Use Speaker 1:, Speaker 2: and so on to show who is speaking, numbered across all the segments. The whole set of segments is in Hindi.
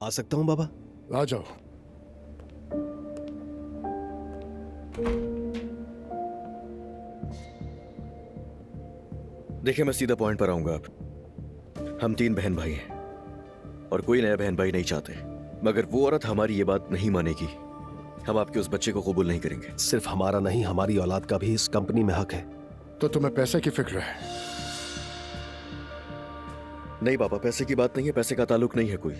Speaker 1: आ सकता हूँ बाबा?
Speaker 2: आ जाओ।
Speaker 3: देखिए, मैं सीधा पॉइंट पर आऊंगा। आप हम 3 बहन भाई हैं और कोई नया बहन भाई नहीं चाहते, मगर वो औरत हमारी ये बात नहीं मानेगी। हम आपके उस बच्चे को कबूल नहीं करेंगे।
Speaker 1: सिर्फ हमारा नहीं, हमारी औलाद का भी इस कंपनी में हक है।
Speaker 2: तो तुम्हें पैसे की फिक्र है?
Speaker 3: नहीं पापा, पैसे की बात नहीं है, पैसे का ताल्लुक नहीं है कोई।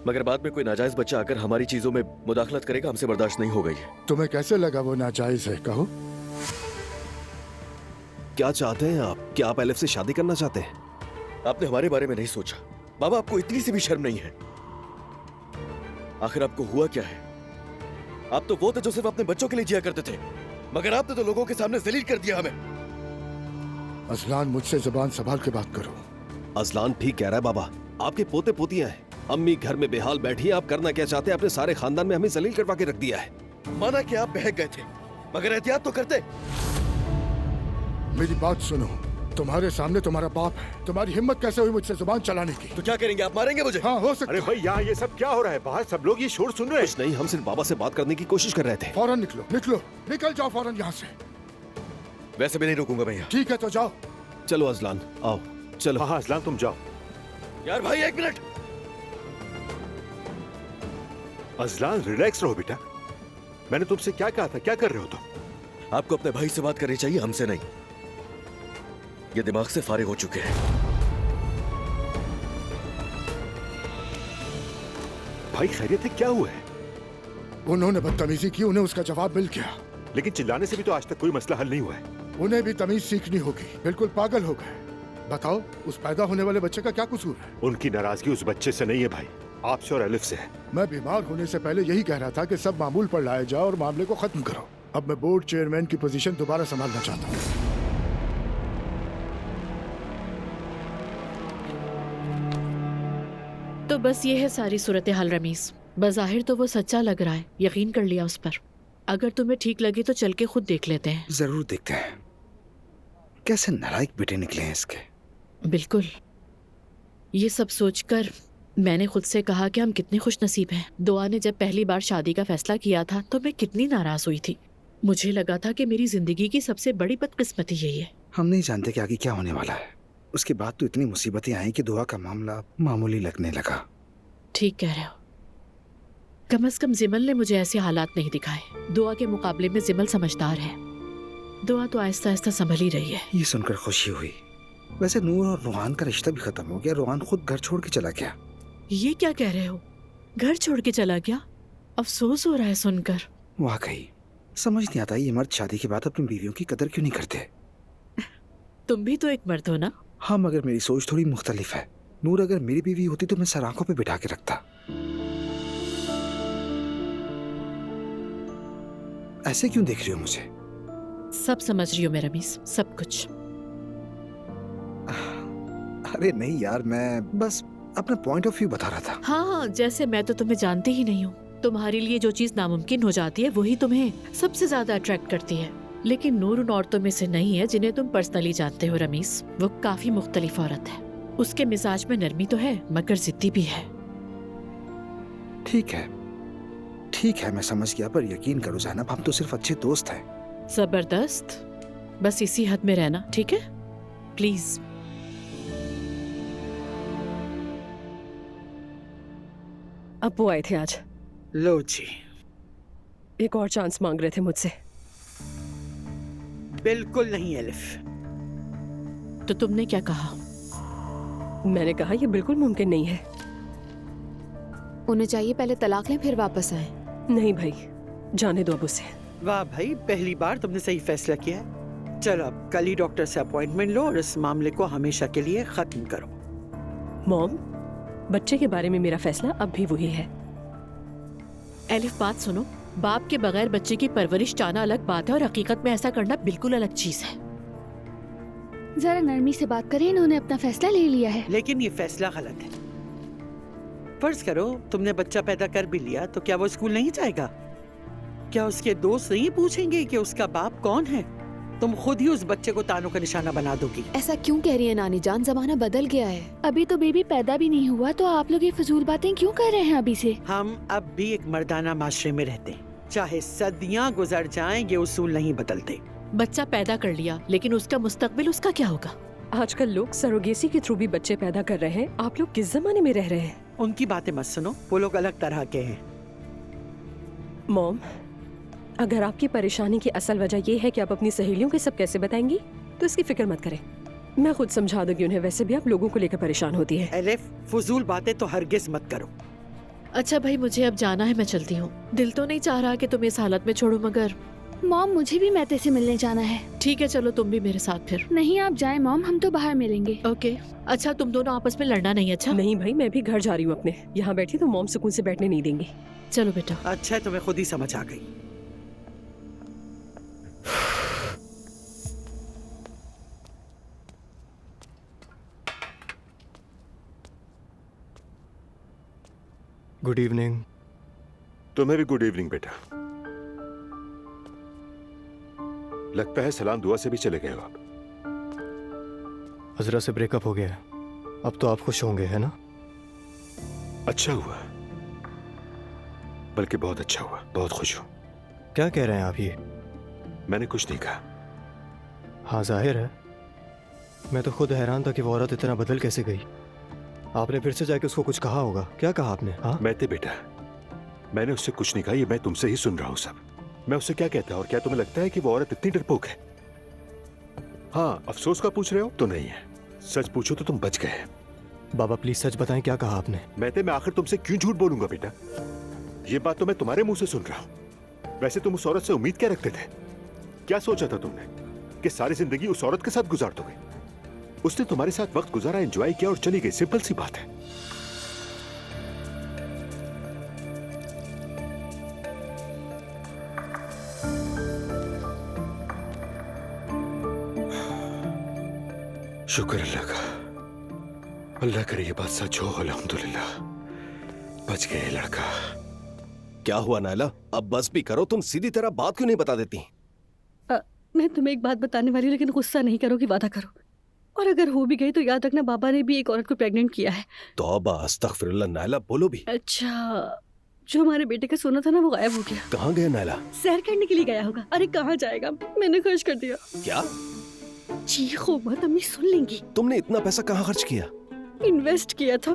Speaker 3: मगर बाद में कोई नाजायज बच्चा आकर हमारी चीजों में मुदाखलत करेगा, हमसे बर्दाश्त नहीं होगा ये।
Speaker 2: तुम्हें कैसे लगा वो नाजायज है? कहो।
Speaker 1: क्या चाहते हैं आप? क्या आप एलिफ से शादी करना चाहते हैं?
Speaker 3: आपने हमारे बारे में नहीं सोचा। बाबा, आपको इतनी सी भी शर्म नहीं है? आखिर आपको हुआ क्या है? आप तो वो थे जो सिर्फ अपने बच्चों के लिए जिया करते थे, मगर आपने तो लोगों के सामने जलील कर दिया हमें।
Speaker 2: अजलान, मुझसे जुबान संभाल के बात करो।
Speaker 1: अजलान ठीक कह रहा है बाबा। आपके पोते पोतियां हैं, अम्मी घर में बेहाल बैठी है। आप करना क्या चाहते हैं? अपने सारे खानदान में हमें जलील करवा के रख दिया है।
Speaker 3: माना कि आप बहक गए थे, मगर एहतियात तो करते।
Speaker 2: मेरी बात सुनो, तुम्हारे सामने तुम्हारा बाप है। तुम्हारी हिम्मत कैसे हुई मुझसे जुबान चलाने की?
Speaker 3: तो क्या करेंगे आप? मारेंगे मुझे?
Speaker 2: हाँ, हो सकता
Speaker 4: अरे भाई, यहाँ ये सब क्या हो रहा है? बाहर सब लोग ये शोर सुन रहे हैं।
Speaker 1: कुछ नहीं, हम सिर्फ बाबा से बात करने की कोशिश कर रहे थे।
Speaker 2: फौरन निकलो, निकलो, निकल जाओ फौरन यहाँ से।
Speaker 3: वैसे भी नहीं रुकूंगा भैया।
Speaker 2: ठीक है तो जाओ।
Speaker 1: चलो अजलान, आओ चलो।
Speaker 4: हाँ अजलान, तुम जाओ।
Speaker 3: यार भाई, 1 मिनट।
Speaker 4: अजलान, रिलैक्स रहो बेटा। मैंने तुमसे क्या कहा था? क्या कर रहे हो तुम?
Speaker 3: आपको अपने भाई से बात करनी चाहिए, हमसे नहीं। ये दिमाग से फारिग हो चुके हैं।
Speaker 4: भाई खैरियत है? क्या हुआ है?
Speaker 2: उन्होंने बदतमीजी की, उन्हें उसका जवाब मिल गया।
Speaker 4: लेकिन चिल्लाने से भी तो आज तक कोई मसला हल नहीं हुआ है।
Speaker 2: उन्हें भी तमीज सीखनी होगी। बिल्कुल पागल हो गए। बताओ, उस पैदा होने वाले बच्चे का क्या कसूर है?
Speaker 4: उनकी नाराजगी उस बच्चे से नहीं है भाई, आपसे और एलिफ से है।
Speaker 2: मैं बीमार होने से पहले यही कह रहा था कि सब मामूल पर लाए जाओ और मामले को खत्म करो। अब मैं बोर्ड चेयरमैन की पोजीशन दोबारा संभालना चाहता हूँ।
Speaker 5: तो बस ये है सारी सूरत हाल रमीज। बज़ाहिर तो वो सच्चा लग रहा है, यकीन कर लिया उस पर। अगर तुम्हें ठीक लगे तो चल के खुद देख लेते हैं।
Speaker 6: जरूर देखते हैं। कैसे नालायक बेटे निकले हैं इसके।
Speaker 5: बिल्कुल। ये सब सोचकर मैंने खुद से कहा कि हम कितने खुश नसीब हैं। दुआ ने जब पहली बार शादी का फैसला किया था तो मैं कितनी नाराज हुई थी। मुझे लगा था कि मेरी जिंदगी की सबसे बड़ी बदकिस्मती यही है।
Speaker 6: हम नहीं जानते कि आगे क्या होने वाला है। उसके बाद तो इतनी मुसीबतें आई कि दुआ का मामला मामूली लगने लगा।
Speaker 5: ठीक कह रहे हो। कम से कम जिमल ने मुझे ऐसे हालात नहीं दिखाए। दुआ के मुकाबले में जिमल समझदार है। दुआ तो आहिस्ता आहिस्ता संभल ही रही है।
Speaker 6: ये सुनकर खुशी हुई। वैसे नूर और रोहान का रिश्ता भी खत्म हो गया। रोहान खुद घर छोड़ के चला गया।
Speaker 5: ये क्या कह रहे हो? घर छोड़ के चला गया? अफसोस हो रहा है सुनकर।
Speaker 6: वाकई समझ नहीं आता ये मर्द शादी के बाद अपनी बीवियों की कदर क्यों नहीं करते।
Speaker 5: तुम भी तो एक मर्द हो ना?
Speaker 6: हाँ, मगर मेरी सोच थोड़ी मुख्तलिफ है। नूर अगर मेरी बीवी होती तो मैं सर आंखों पे बिठा के रखता। ऐसे क्यों देख रही हो मुझे?
Speaker 5: सब समझ रही हो मैं रमीज, सब कुछ।
Speaker 6: अरे नहीं यार, मैं बस अपना पॉइंट ऑफ व्यू बता रहा था।
Speaker 5: हाँ, जैसे मैं तो तुम्हें जानती ही नहीं हूँ। तुम्हारे लिए जो चीज नामुमकिन हो जाती है वही तुम्हें सबसे ज्यादा अट्रैक्ट करती है। लेकिन नूर उन औरतों में से नहीं है जिन्हें तुम पर्सनली जानते हो रमीज। वो काफी मुख्तलिफ औरत है। उसके मिजाज में नरमी तो है मगर जिद्दी भी है।
Speaker 6: ठीक है, ठीक है, मैं समझ गया, पर यकीन करो ज़ैनब, हम तो सिर्फ अच्छे दोस्त हैं।
Speaker 5: जबरदस्त। बस इसी हद में रहना, ठीक है? प्लीज।
Speaker 7: अब्बू आए थे आज।
Speaker 8: लो जी।
Speaker 7: एक और चांस मांग रहे थे मुझसे।
Speaker 8: बिल्कुल नहीं एलिफ।
Speaker 5: तो तुमने क्या कहा?
Speaker 7: मैंने कहा ये बिल्कुल मुमकिन नहीं है।
Speaker 9: उन्हें चाहिए पहले तलाक लें फिर वापस आए।
Speaker 7: नहीं भाई, जाने दो अब उसे।
Speaker 8: वाह भाई, पहली बार तुमने सही फैसला किया है। चलो अब कल ही डॉक्टर से अपॉइंटमेंट लो और इस मामले को हमेशा के लिए खत्म करो।
Speaker 7: मॉम, बच्चे के बारे में मेरा फैसला अब भी वही है।
Speaker 5: एलिफ, बात सुनो। बाप के बगैर बच्चे की परवरिश चाहना अलग बात है और हकीकत में ऐसा करना बिल्कुल अलग चीज है।
Speaker 9: जरा नरमी से बात करें, इन्होंने अपना फैसला ले लिया है।
Speaker 8: लेकिन ये फैसला गलत है। फर्ज करो तुमने बच्चा पैदा कर भी लिया तो क्या वो स्कूल नहीं जाएगा? क्या उसके दोस्त नहीं पूछेंगे कि उसका बाप कौन है? तुम खुद ही उस बच्चे को तानों का निशाना बना दोगी।
Speaker 10: ऐसा क्यों कह रही है नानी जान, जमाना बदल गया है।
Speaker 9: अभी तो बेबी पैदा भी नहीं हुआ, तो आप लोग ये फजूल बातें क्यों कर रहे हैं अभी से?
Speaker 8: हम अब भी एक मर्दाना माशरे में रहते हैं, चाहे सदियां गुजर जाएं, ये उसूल नहीं बदलते।
Speaker 5: बच्चा पैदा कर लिया, लेकिन उसका मुस्तकबिल, उसका क्या होगा?
Speaker 7: आजकल लोग सरोगेसी के थ्रू भी बच्चे पैदा कर रहे हैं। आप लोग किस जमाने में रह रहे हैं?
Speaker 8: उनकी बातें मत सुनो, वो लोग अलग तरह के हैं।
Speaker 7: मॉम, अगर आपकी परेशानी की असल वजह ये है कि आप अपनी सहेलियों के सब कैसे बताएंगी, तो इसकी फिक्र मत करें, मैं खुद समझा दूंगी उन्हें। वैसे भी आप लोगों को लेकर परेशान होती है।
Speaker 8: एलिफ, फजूल बातें तो हरगिज मत करो।
Speaker 5: अच्छा भाई, मुझे अब जाना है, मैं चलती हूँ। दिल तो नहीं चाह रहा कि तुम इस हालत में छोड़ो, मगर
Speaker 9: मॉम मुझे भी मैते से मिलने जाना है।
Speaker 5: ठीक है, चलो तुम भी मेरे साथ फिर।
Speaker 9: नहीं आप जाएं मॉम, हम तो बाहर मिलेंगे।
Speaker 5: ओके। अच्छा, तुम दोनों आपस में लड़ना नहीं। अच्छा
Speaker 7: नहीं भाई, मैं भी घर जा रही हूँ अपने। यहाँ बैठी तो मॉम सुकून से बैठने नहीं देंगी।
Speaker 5: चलो बेटा।
Speaker 8: अच्छा, तुम्हें खुद ही समझ आ गई।
Speaker 11: Good evening.
Speaker 4: तुम्हें भी गुड इवनिंग बेटा। लगता है सलाम दुआ से भी चले गए हो आप।
Speaker 11: अजरा से ब्रेकअप हो गया है, अब तो आप खुश होंगे, है ना?
Speaker 4: अच्छा हुआ, बल्कि बहुत अच्छा हुआ, बहुत खुश हूं।
Speaker 11: क्या कह रहे हैं आप ये?
Speaker 4: मैंने कुछ नहीं कहा।
Speaker 11: हाँ, जाहिर है। मैं तो खुद हैरान था कि वो औरत इतना बदल कैसे गई। आपने फिर से जाके उसको कुछ कहा होगा। क्या कहा आपने? हाँ,
Speaker 4: मैं थे बेटा, मैंने उससे कुछ नहीं कहा, ये मैं तुमसे ही सुन रहा हूं सब। मैं उससे क्या कहता, और क्या तुम्हें लगता है कि वो औरत इतनी डरपोक है? हाँ, अफसोस का पूछ रहे हो तो नहीं है, सच पूछो तो तुम बच गए।
Speaker 11: बाबा प्लीज सच बताएं, क्या कहा आपने?
Speaker 4: मैं आखिर तुमसे क्यों झूठ बोलूंगा बेटा? ये बात तो मैं तुम्हारे मुंह से सुन रहा हूं। वैसे तुम उस औरत से उम्मीद क्या रखते थे? क्या सोचा था तुमने कि सारी जिंदगी उस औरत के साथ गुजार दोगे? उसने तुम्हारे साथ वक्त गुजारा, एंजॉय किया और चली गई, सिंपल सी बात है। शुक्र अल्लाह का, अल्लाह करे ये बात सच हो। अल्हम्दुलिल्लाह, बच गए लड़का।
Speaker 1: क्या हुआ नायला? अब बस भी करो, तुम सीधी तरह बात क्यों नहीं बता देती?
Speaker 7: मैं तुम्हें एक बात बताने वाली हूँ, लेकिन गुस्सा नहीं करोगी, वादा करो। और अगर हो भी गई तो याद रखना, बाबा ने भी एक औरत को प्रेग्नेंट किया है।
Speaker 1: तौबा अस्तगफिरुल्लाह। नायला बोलो भी।
Speaker 7: अच्छा, जो हमारे बेटे का सोना था ना, वो गायब हो गया।
Speaker 1: कहाँ गया नायला?
Speaker 7: सैर करने के लिए गया होगा। अरे कहाँ जाएगा, मैंने खर्च कर दिया।
Speaker 1: क्या?
Speaker 7: चीखो मत, अम्मी सुन लेंगी।
Speaker 1: तुमने इतना पैसा कहाँ खर्च किया?
Speaker 7: इन्वेस्ट किया था,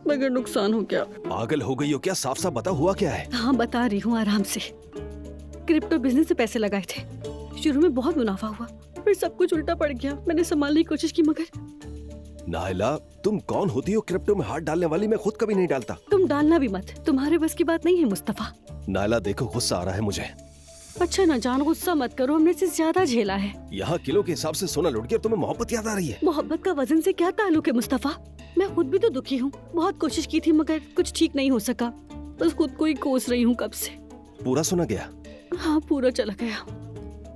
Speaker 7: मगर नुकसान हो गया।
Speaker 1: पागल हो गई हो क्या? साफ साफ बता, हुआ क्या है?
Speaker 7: हाँ बता रही हूँ, आराम से। क्रिप्टो बिजनेस से पैसे लगाए थे, शुरू में बहुत मुनाफा हुआ, फिर सब कुछ उल्टा पड़ गया। मैंने संभालने की कोशिश की, मगर।
Speaker 1: नायला, तुम कौन होती हो क्रिप्टो में हाथ डालने वाली? मैं खुद कभी नहीं डालता।
Speaker 7: तुम डालना भी मत, तुम्हारे बस की बात नहीं है मुस्तफा।
Speaker 1: नायला देखो, गुस्सा आ रहा है मुझे।
Speaker 7: अच्छा ना जान, गुस्सा मत करो, हमने इससे ज्यादा झेला है।
Speaker 1: यहाँ किलो के हिसाब से सोना लुट गया, तुम्हें मोहब्बत याद आ रही है?
Speaker 7: मोहब्बत का वजन से क्या ताल्लुक है मुस्तफा? मैं खुद भी तो दुखी हूँ, बहुत कोशिश की थी मगर कुछ ठीक नहीं हो सका। बस खुद को ही कोस रही हूँ कब से।
Speaker 1: पूरा सोना गया?
Speaker 7: हाँ पूरा चला गया।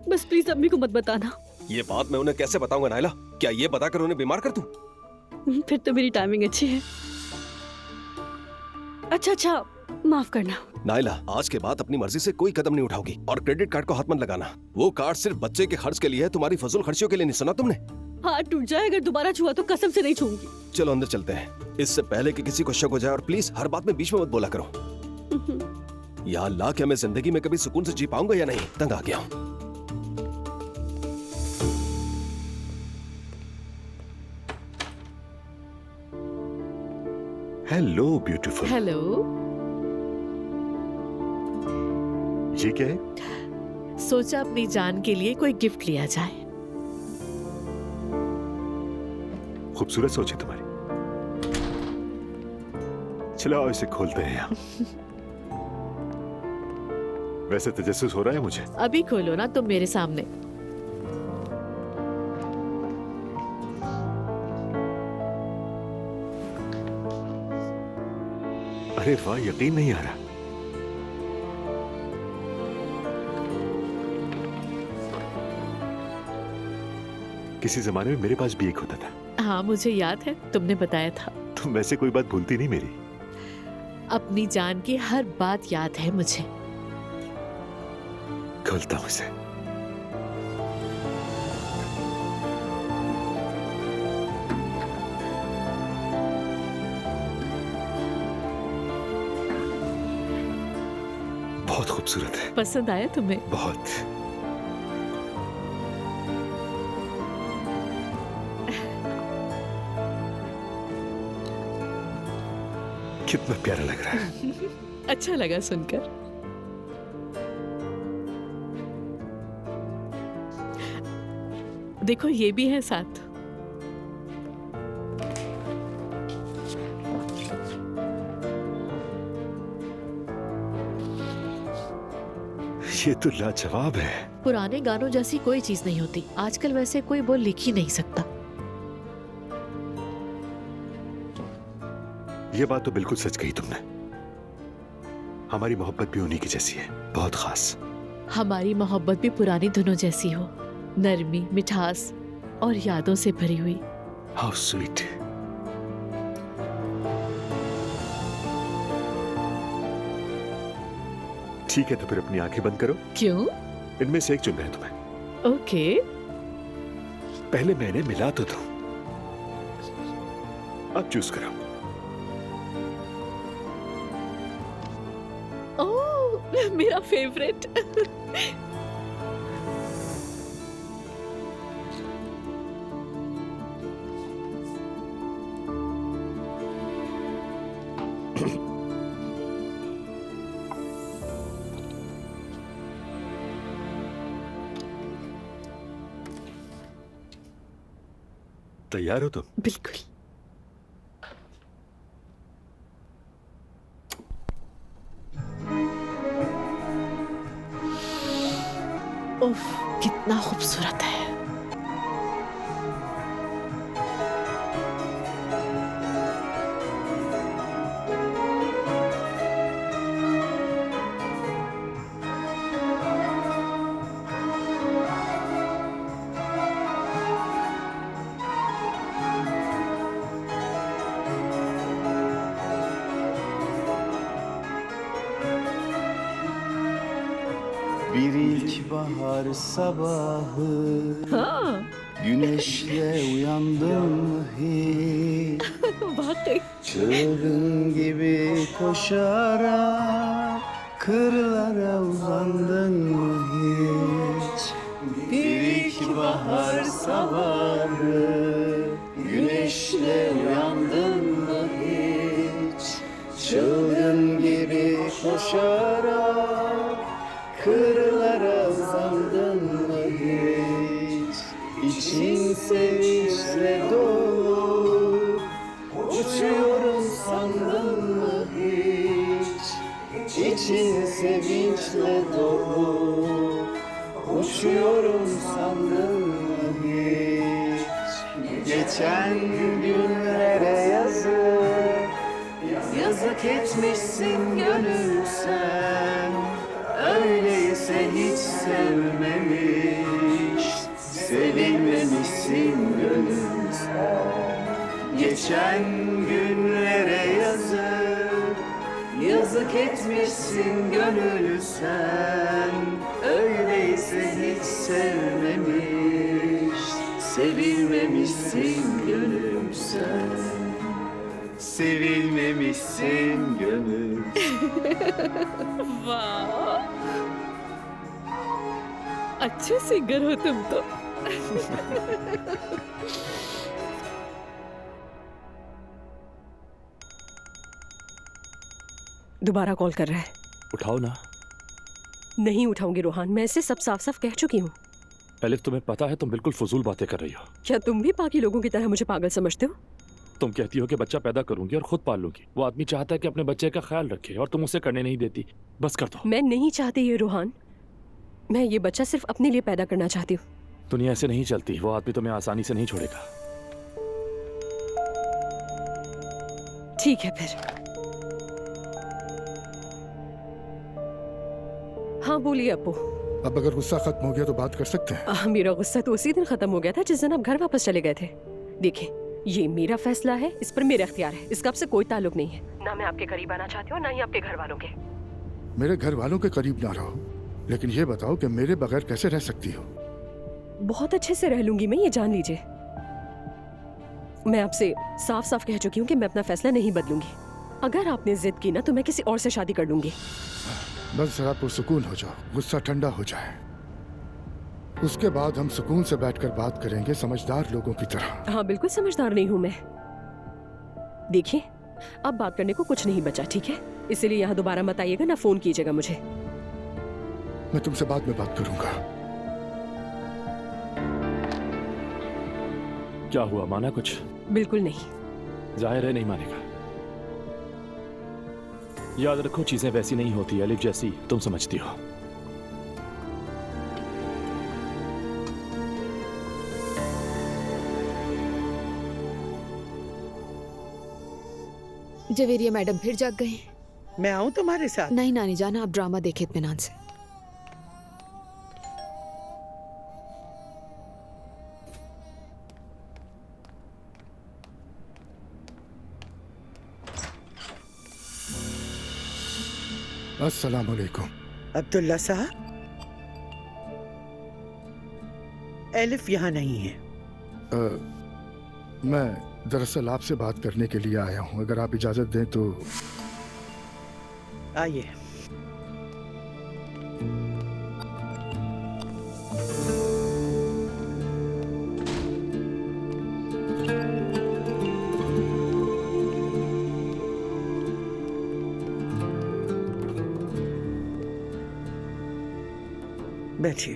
Speaker 7: बस प्लीज अम्मी को मत बताना।
Speaker 1: ये बात मैं उन्हें कैसे बताऊंगा नायला? क्या ये बताकर उन्हें बीमार कर दूं?
Speaker 7: फिर तो मेरी टाइमिंग अच्छी है। अच्छा, माफ करना।
Speaker 1: नायला, आज के बाद अपनी मर्जी से कोई कदम नहीं उठाओगी, और क्रेडिट कार्ड को हाथ मत लगाना। वो कार्ड सिर्फ बच्चे के खर्च के लिए है, तुम्हारी फजूल खर्चियों के लिए नहीं। सुना तुमने?
Speaker 7: हाथ टूट जाए अगर दोबारा छुआ तो कसम से नहीं छूऊंगी।
Speaker 1: चलो अंदर चलते हैं, इससे पहले कि किसी को शक हो जाए। और प्लीज हर बात में बीच में मत बोला करो। या अल्लाह, क्या मैं जिंदगी में कभी सुकून से जी पाऊंगा या नहीं? तंग आ गया हूँ।
Speaker 4: Hello beautiful.
Speaker 5: हेलो।
Speaker 4: ये क्या है?
Speaker 5: सोचा अपनी जान के लिए कोई गिफ्ट लिया जाए।
Speaker 4: खूबसूरत सोच है तुम्हारी। चलो आओ इसे खोलते हैं यहाँ। वैसे तजस्सुस हो रहा है मुझे।
Speaker 5: अभी खोलो ना तुम मेरे सामने।
Speaker 4: अरे वाह, यकीन नहीं आ रहा। किसी जमाने में मेरे पास भी एक होता था।
Speaker 5: हाँ मुझे याद है, तुमने बताया था।
Speaker 4: तुम वैसे कोई बात भूलती नहीं मेरी।
Speaker 5: अपनी जान की हर बात याद है मुझे।
Speaker 4: खोलता हूं इसे। बहुत खूबसूरत है।
Speaker 5: पसंद आया तुम्हें?
Speaker 4: बहुत। कितना प्यारा लग रहा है।
Speaker 5: अच्छा लगा सुनकर। देखो ये भी है साथ।
Speaker 4: ये तो लाजवाब है।
Speaker 5: पुराने गानों जैसी कोई चीज नहीं होती। आजकल वैसे कोई बोल लिख ही नहीं सकता।
Speaker 4: ये बात तो बिल्कुल सच कही तुमने। हमारी मोहब्बत भी उन्हीं की जैसी है, बहुत खास।
Speaker 5: हमारी मोहब्बत भी पुरानी धुनों जैसी हो, नरमी, मिठास और यादों से भरी हुई।
Speaker 4: How sweet. ठीक है, तो फिर अपनी आंखें बंद करो।
Speaker 5: क्यों?
Speaker 4: इनमें से एक चुनना है तुम्हें।
Speaker 5: ओके।
Speaker 4: पहले मैंने मिला तो दो, अब चूज करो।
Speaker 5: ओह, मेरा फेवरेट।
Speaker 4: तैयार हो तुम?
Speaker 5: बिल्कुल। उफ, कितना खूबसूरत है।
Speaker 12: Bir ilkbahar sabahı güneşle uyandım mı hiç?
Speaker 5: वाकई।
Speaker 12: Çılgın gibi koşarak kırlara uzandın mı hiç? Bir ilkbahar sabahı güneşle uyandın mı hiç? Çılgın gibi koşarak kırlara uzandın mı hiç? İçin sevinçle dolu, uçuyorum sandın mı hiç? İçin sevinçle dolu, uçuyorum sandın mı hiç? Geçen günlere yazık etmişsin gönül sen. Öyleyse hiç sevmemiş, sevilmemişsin gönül sen. Geçen günlere yazık etmişsin gönül sen. Öyleyse hiç sevmemiş, sevilmemişsin gönül sen. Sevilmemişsin gönül.
Speaker 5: वाह, अच्छे सिंगर हो तुम तो।
Speaker 7: दोबारा कॉल कर रहा है।
Speaker 13: उठाओ ना।
Speaker 7: नहीं उठाऊंगी रोहान, मैं इसे सब साफ साफ कह चुकी हूँ।
Speaker 13: एलिफ, तुम्हें पता है तुम बिल्कुल फजूल बातें कर रही हो।
Speaker 7: क्या तुम भी बाकी लोगों की तरह मुझे पागल समझते हो?
Speaker 13: तुम कहती हो कि बच्चा पैदा करूंगी और खुद पाल लूंगी। वो आदमी चाहता है कि अपने बच्चे का ख्याल रखे और तुम उसे करने नहीं देती। बस कर दो।
Speaker 7: मैं नहीं चाहती ये रोहान, मैं ये बच्चा सिर्फ अपने लिए पैदा करना चाहती हूँ।
Speaker 13: दुनिया ऐसे नहीं चलती। वो आदमी तुम्हें आसानी से नहीं छोड़ेगा।
Speaker 7: ठीक है फिर। हाँ बोलिए अप्पू।
Speaker 2: अब अगर गुस्सा खत्म हो गया तो बात कर सकते हैं।
Speaker 7: मेरा गुस्सा तो उसी दिन खत्म हो गया था जिस दिन आप घर वापस चले गए थे। देखिए, ये मेरा फैसला है, इस पर मेरा इख्तियार है। इसका आपसे कोई ताल्लुक नहीं है। ना मैं आपके करीब आना चाहती हूँ, ना ही आपके घर वालों के।
Speaker 2: मेरे घर वालों के करीब ना रहो, लेकिन ये बताओ कि मेरे बगैर कैसे रह सकती हो?
Speaker 7: बहुत अच्छे से रह लूंगी मैं, ये जान लीजिए। मैं आपसे साफ साफ कह चुकी हूँ कि मैं अपना फैसला नहीं बदलूंगी। अगर आपने जिद की ना तो मैं किसी और से शादी कर लूंगी।
Speaker 2: बस जरा पुरसुकून हो जाओ, गुस्सा ठंडा हो जाए, उसके बाद हम सुकून से बैठकर बात करेंगे, समझदार लोगों की तरह।
Speaker 7: हाँ बिल्कुल समझदार नहीं हूँ मैं। देखिए अब बात करने को कुछ नहीं बचा, ठीक है? इसीलिए यहाँ दोबारा मत आइएगा, ना फोन कीजिएगा मुझे।
Speaker 2: मैं तुमसे बाद में बात करूंगा।
Speaker 13: क्या हुआ, माना कुछ?
Speaker 7: बिल्कुल नहीं।
Speaker 13: जाहिर है नहीं मानेगा। याद रखो चीजें वैसी नहीं होती अलिफ जैसी तुम समझती हो।
Speaker 10: जवेरिया मैडम फिर जाग गए।
Speaker 8: मैं आऊं तुम्हारे साथ?
Speaker 10: नहीं नानी जान, आप ड्रामा देखे इत्मीनान से।
Speaker 2: अस्सलाम वालेकुम।
Speaker 8: अब्दुल्ला साहब, एलिफ यहाँ नहीं है।
Speaker 2: मैं दरअसल आपसे बात करने के लिए आया हूँ, अगर आप इजाजत दें तो।
Speaker 8: आइए। बैठिए।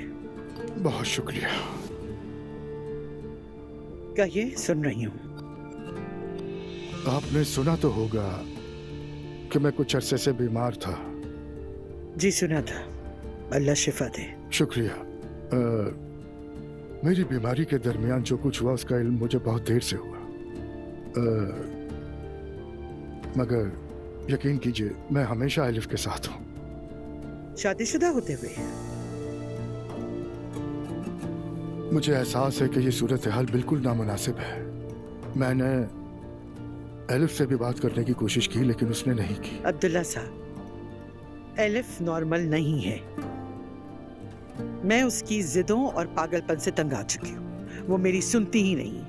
Speaker 2: बहुत शुक्रिया।
Speaker 8: कहिए, सुन रही हूँ।
Speaker 2: आपने सुना तो होगा कि मैं कुछ अरसे से बीमार था।
Speaker 8: जी सुना था, अल्लाह शिफा दे।
Speaker 2: शुक्रिया। मेरी बीमारी के दरमियान जो कुछ हुआ उसका इल्म मुझे बहुत देर से हुआ, मगर यकीन कीजिए मैं हमेशा एलिफ के साथ हूँ।
Speaker 8: शादीशुदा होते हुए?
Speaker 2: मुझे एहसास है कि ये सूरत हाल बिल्कुल नामुनासिब है। मैंने एलिफ से भी बात करने की कोशिश की लेकिन उसने नहीं की।
Speaker 8: अब्दुल्ला साहब, एलिफ नॉर्मल नहीं है। मैं उसकी जिदों और पागलपन से तंग आ चुकी हूँ। वो मेरी सुनती ही नहीं।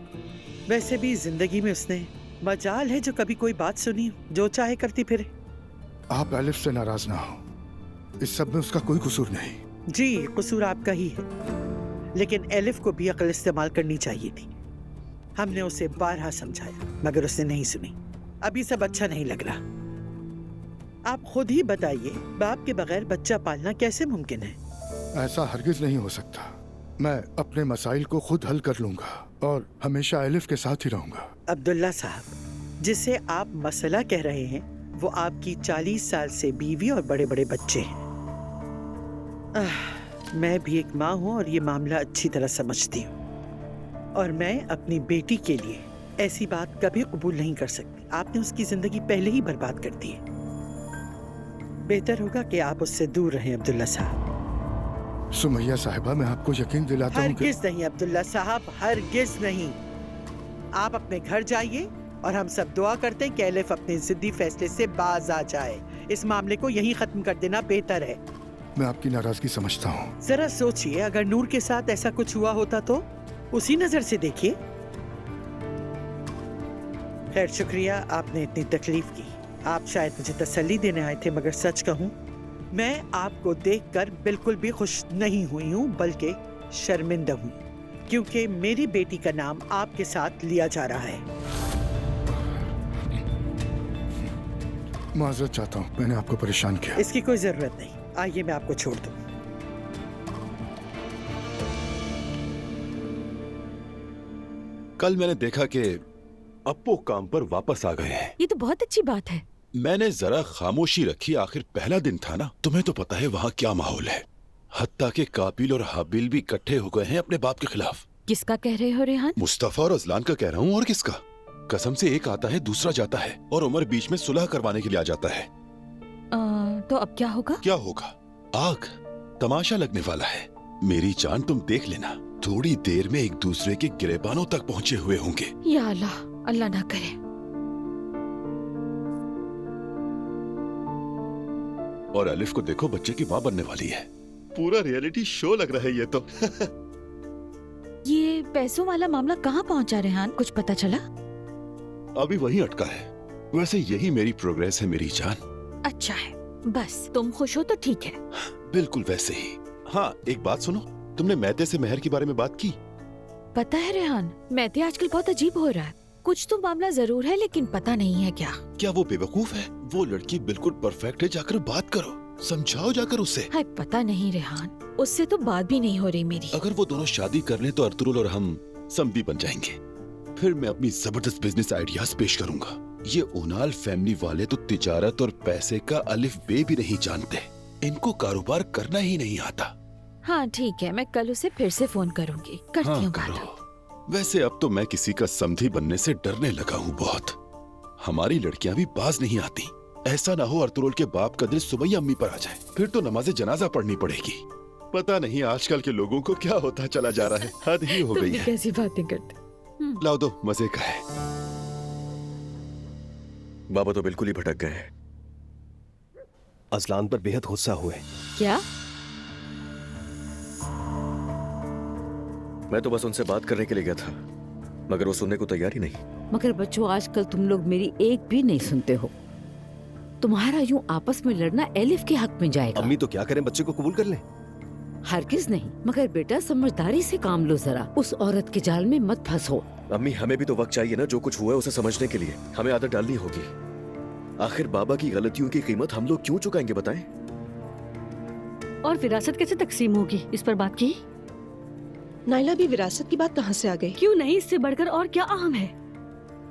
Speaker 8: वैसे भी जिंदगी में उसने मजाल है जो कभी कोई बात सुनी हो, जो चाहे करती फिरे।
Speaker 2: आप एलिफ से नाराज ना हो, इस सब में उसका कोई कसूर नहीं।
Speaker 8: जी, कसूर आपका ही है, लेकिन एलिफ को भी अक्ल इस्तेमाल करनी चाहिए थी। हमने उसे बारहा समझाया मगर उसने नहीं सुनी। अभी सब अच्छा नहीं लग रहा। आप खुद ही बताइए, बाप के बगैर बच्चा पालना कैसे मुमकिन है?
Speaker 2: ऐसा हरगिज नहीं हो सकता। मैं अपने मसाइल को खुद हल कर लूंगा और हमेशा एलिफ के साथ ही रहूंगा।
Speaker 8: अब्दुल्ला साहब, जिसे आप मसला कह रहे हैं वो आपकी 40 साल से बीवी और बड़े बड़े बच्चे हैं। मैं भी एक माँ हूँ और ये मामला अच्छी तरह समझती हूँ, और मैं अपनी बेटी के लिए ऐसी बात कभी कबूल नहीं कर सकती। आपने उसकी जिंदगी पहले ही बर्बाद कर दी है। बेहतर होगा कि आप उससे दूर रहें अब्दुल्ला साहब।
Speaker 2: सुमैया साहिबा, मैं आपको यकीन दिलाता हूँ कि
Speaker 8: हरगिज नहीं अब्दुल्ला साहब, हरगिज नहीं। आप अपने घर जाइए और हम सब दुआ करते हैं कि एलिफ अपने जिद्दी फैसले से बाज आ जाए। इस मामले को यहीं खत्म कर देना बेहतर है।
Speaker 2: मैं आपकी नाराजगी समझता हूँ।
Speaker 8: जरा सोचिए, अगर नूर के साथ ऐसा कुछ हुआ होता तो उसी नजर से देखिए। खैर, शुक्रिया आपने इतनी तकलीफ की। आप शायद मुझे तसल्ली देने आए थे, मगर सच कहूँ मैं आपको देखकर बिल्कुल भी खुश नहीं हुई हूँ, बल्कि शर्मिंदा हूँ, क्योंकि मेरी बेटी का नाम आपके साथ लिया जा रहा है।
Speaker 2: माजरत चाहता हूँ, मैंने आपको परेशान किया।
Speaker 8: इसकी कोई जरूरत नहीं। आइए मैं आपको छोड़ दूँ।
Speaker 14: कल मैंने देखा कि अप्पू काम पर वापस आ गए हैं।
Speaker 15: ये तो बहुत अच्छी बात है।
Speaker 14: मैंने जरा खामोशी रखी, आखिर पहला दिन था ना। तुम्हें तो पता है वहाँ क्या माहौल है। हत्ता के काबिल और हाबिल भी इकट्ठे हो गए हैं अपने बाप के खिलाफ।
Speaker 15: किसका कह रहे हो रेहान?
Speaker 14: मुस्तफा और अजलान का कह रहा हूँ। और किसका? कसम से एक आता है दूसरा जाता है, और उमर बीच में सुलह करवाने के लिए आ जाता है।
Speaker 15: तो अब क्या होगा?
Speaker 14: क्या होगा? आग, तमाशा लगने वाला है। मेरी जान, तुम देख लेना, थोड़ी देर में एक दूसरे के गिरेबानों तक पहुंचे हुए होंगे।
Speaker 15: या अल्लाह, अल्लाह ना करे।
Speaker 14: और अलिफ को देखो, बच्चे की माँ बनने वाली है। पूरा रियलिटी शो लग रहा है ये तो।
Speaker 15: ये पैसों वाला मामला कहाँ पहुँचा रेहान? कुछ पता चला?
Speaker 14: अभी वहीं अटका है। वैसे यही मेरी प्रोग्रेस है मेरी जान।
Speaker 15: अच्छा है, बस तुम खुश हो तो ठीक है।
Speaker 14: बिल्कुल वैसे ही। हाँ, एक बात सुनो, तुमने मैते से मेहर के बारे में बात की?
Speaker 15: पता है रेहान, मैते आजकल बहुत अजीब हो रहा है। कुछ तो मामला जरूर है लेकिन पता नहीं है क्या।
Speaker 14: क्या वो बेवकूफ है? वो लड़की बिल्कुल परफेक्ट है, जाकर बात करो, समझाओ जाकर उससे।
Speaker 15: हाय पता नहीं रेहान, उससे तो बात भी नहीं हो रही मेरी।
Speaker 14: अगर वो दोनों शादी कर लें तो अर्तुल और हम समधी बन जाएंगे। फिर मैं अपनी जबरदस्त बिजनेस आइडियाज पेश करूंगा। ये उनाल फैमिली वाले तो तिजारत और पैसे का अलिफ बे भी नहीं जानते, इनको कारोबार करना ही नहीं आता।
Speaker 15: हाँ ठीक है, मैं कल उसे फिर से फोन करूंगी, करती हूँ बात।
Speaker 14: वैसे अब तो मैं किसी का समधी बनने से डरने लगा हूँ बहुत। हमारी लड़कियां भी बाज नहीं आती। ऐसा ना हो अर्तुल के बाप का दिल सुबह अम्मी पर आ जाए, फिर तो नमाज़े जनाजा पढ़नी पड़ेगी। पता नहीं आजकल के लोगों को क्या होता चला जा रहा है, हद ही हो गई है।
Speaker 15: कैसी बातें करते।
Speaker 14: लाओ दो, मजे का है।
Speaker 3: बाबा तो बिल्कुल ही भटक गए।
Speaker 1: अजलान पर बेहद गुस्सा हुए।
Speaker 15: क्या?
Speaker 3: मैं तो बस उनसे बात करने के लिए गया था, मगर वो सुनने को तैयार ही नहीं।
Speaker 16: मगर बच्चों, आजकल तुम लोग मेरी एक भी नहीं सुनते हो। तुम्हारा यूं आपस में लड़ना एलिफ के हक में जाएगा।
Speaker 1: अम्मी तो क्या करें, बच्चे को कबूल कर लें?
Speaker 16: हरगिज नहीं, मगर बेटा समझदारी से काम लो जरा। उस औरत के जाल में मत फंसो।
Speaker 3: अम्मी, हमें भी तो वक्त चाहिए ना जो कुछ हुआ है उसे समझने के लिए। हमें आदत डालनी होगी। आखिर बाबा की गलतियों की कीमत हम लोग क्यों चुकाएंगे बताएं?
Speaker 17: और विरासत कैसे तकसीम होगी, इस पर बात की?
Speaker 7: नाइला भी विरासत की बात कहाँ से आ गई?
Speaker 17: क्यों नहीं, इससे बढ़कर और क्या अहम है?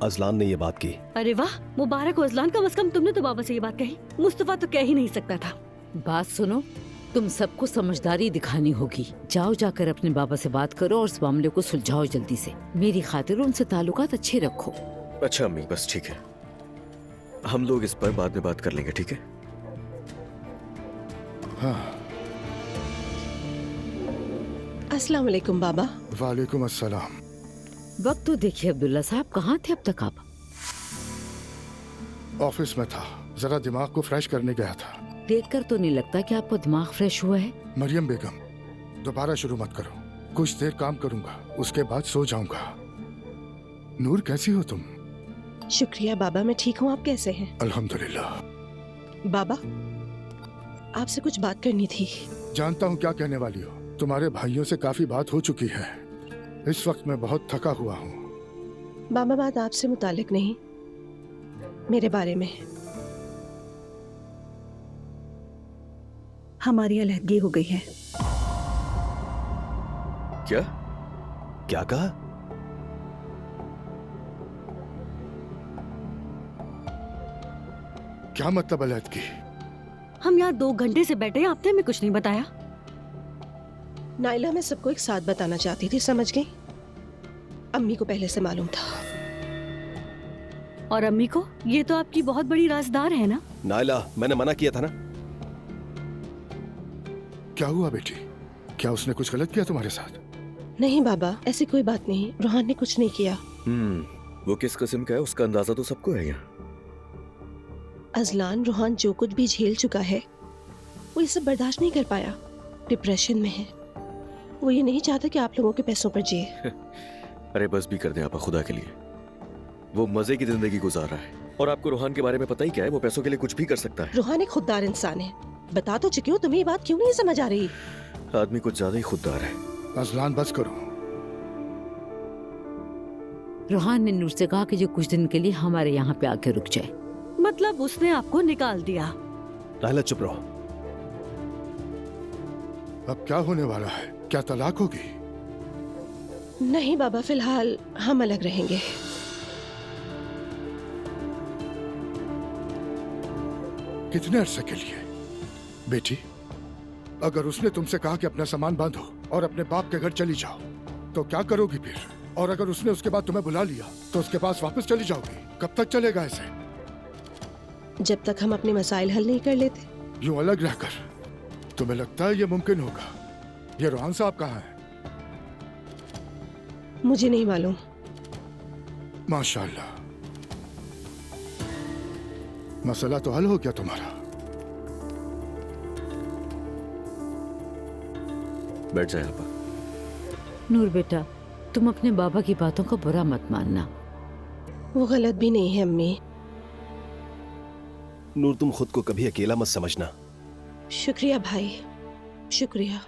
Speaker 1: अजलान ने ये बात की।
Speaker 17: अरे वाह, मुबारक हो अजलान, कम से कम तुमने तो बाबा से ये बात कही। मुस्तफा तो कह ही नहीं सकता था।
Speaker 16: बात सुनो, तुम सबको समझदारी दिखानी होगी। जाओ जाकर अपने बाबा से बात करो और इस मामले को सुलझाओ जल्दी से। मेरी खातिर उनसे ताल्लुकात अच्छे रखो।
Speaker 3: अच्छा अम्मी, बस ठीक है, हम लोग इस पर बाद में बात कर लेंगे, ठीक है?
Speaker 2: हाँ।
Speaker 7: अस्सलाम वालेकुम बाबा।
Speaker 2: वालेकुम अस्सलाम।
Speaker 16: वक्त तो देखिए अब्दुल्ला साहब, कहाँ थे अब तक आप?
Speaker 2: ऑफिस में था, जरा दिमाग को फ्रेश करने गया था।
Speaker 16: देखकर तो नहीं लगता कि आपका दिमाग फ्रेश हुआ है।
Speaker 2: मरियम बेगम, दोबारा शुरू मत करो। कुछ देर काम करूंगा, उसके बाद सो जाऊंगा। नूर, कैसी हो तुम?
Speaker 7: शुक्रिया बाबा, मैं ठीक हूँ। आप कैसे हैं?
Speaker 2: अल्हम्दुलिल्लाह।
Speaker 7: बाबा, आपसे कुछ बात करनी थी।
Speaker 2: जानता हूँ क्या कहने वाली हो। तुम्हारे भाइयों से काफी बात हो चुकी है। इस वक्त मैं बहुत थका हुआ हूँ।
Speaker 7: बाबा, बात आपसे मुतालिक नहीं, मेरे बारे में।
Speaker 17: हमारी अलहदगी हो गई है।
Speaker 3: क्या?
Speaker 1: क्या कहा?
Speaker 2: क्या मतलब अलहदगी?
Speaker 17: हम यहाँ 2 घंटे से बैठे हैं, आपने हमें कुछ नहीं बताया।
Speaker 7: नाइला, मैं सबको एक साथ बताना चाहती थी, समझ गई? अम्मी को पहले से मालूम था।
Speaker 17: और अम्मी को? ये तो आपकी बहुत बड़ी राजदार है ना?
Speaker 1: नाइला, मैंने मना किया था ना।
Speaker 2: क्या हुआ बेटी? क्या उसने कुछ गलत किया तुम्हारे साथ?
Speaker 7: नहीं बाबा, ऐसी कोई बात नहीं। रोहान ने कुछ नहीं किया।
Speaker 3: वो किस किस्म का है उसका अंदाजा तो सबको है यहाँ।
Speaker 7: अजलान, रोहान जो कुछ भी झेल चुका है वो ये सब बर्दाश्त नहीं कर पाया। डिप्रेशन में है। वो ये नहीं चाहता कि आप लोगों के पैसों पर जिए।
Speaker 3: अरे बस भी कर दे आपा, खुदा के लिए। वो मजे की जिंदगी गुजार रहा है और आपको रोहान के बारे में पता ही क्या है। वो पैसों के लिए कुछ भी कर सकता है।
Speaker 7: रोहान एक खुददार इंसान है। बता तो चुकी हूँ, तुम्हें ये बात क्यों नहीं समझ आ रही?
Speaker 3: आदमी कुछ ज्यादा ही खुददार है।
Speaker 2: अजलान, बस करो।
Speaker 16: रोहान ने नूर से कहा कि जो कुछ दिन के लिए हमारे यहाँ पे आके रुक जाए।
Speaker 17: मतलब उसने आपको निकाल दिया?
Speaker 1: नाइला, चुप रहो।
Speaker 2: अब क्या होने वाला है? क्या तलाक होगी?
Speaker 7: नहीं बाबा, फिलहाल हम अलग रहेंगे।
Speaker 2: कितने अरसे के लिए? बेटी, अगर उसने तुमसे कहा कि अपना सामान बांधो और अपने बाप के घर चली जाओ, तो क्या करोगी फिर? और अगर उसने उसके बाद तुम्हें बुला लिया तो उसके पास वापस चली जाओगी? कब तक चलेगा ऐसे?
Speaker 7: जब तक हम अपने मसाइल हल नहीं कर लेते।
Speaker 2: यूं अलग रहकर तुम्हें लगता है ये मुमकिन होगा? ये रोहान साहब कहाँ है?
Speaker 7: मुझे नहीं मालूम।
Speaker 2: माशाल्लाह, मसला तो हल हो गया तुम्हारा।
Speaker 3: बैठ जाए आपा।
Speaker 16: नूर बेटा, तुम अपने बाबा की बातों को बुरा मत मानना।
Speaker 7: वो गलत भी नहीं है अम्मी।
Speaker 1: नूर तुम खुद को कभी अकेला मत समझना।
Speaker 5: शुक्रिया भाई, शुक्रिया।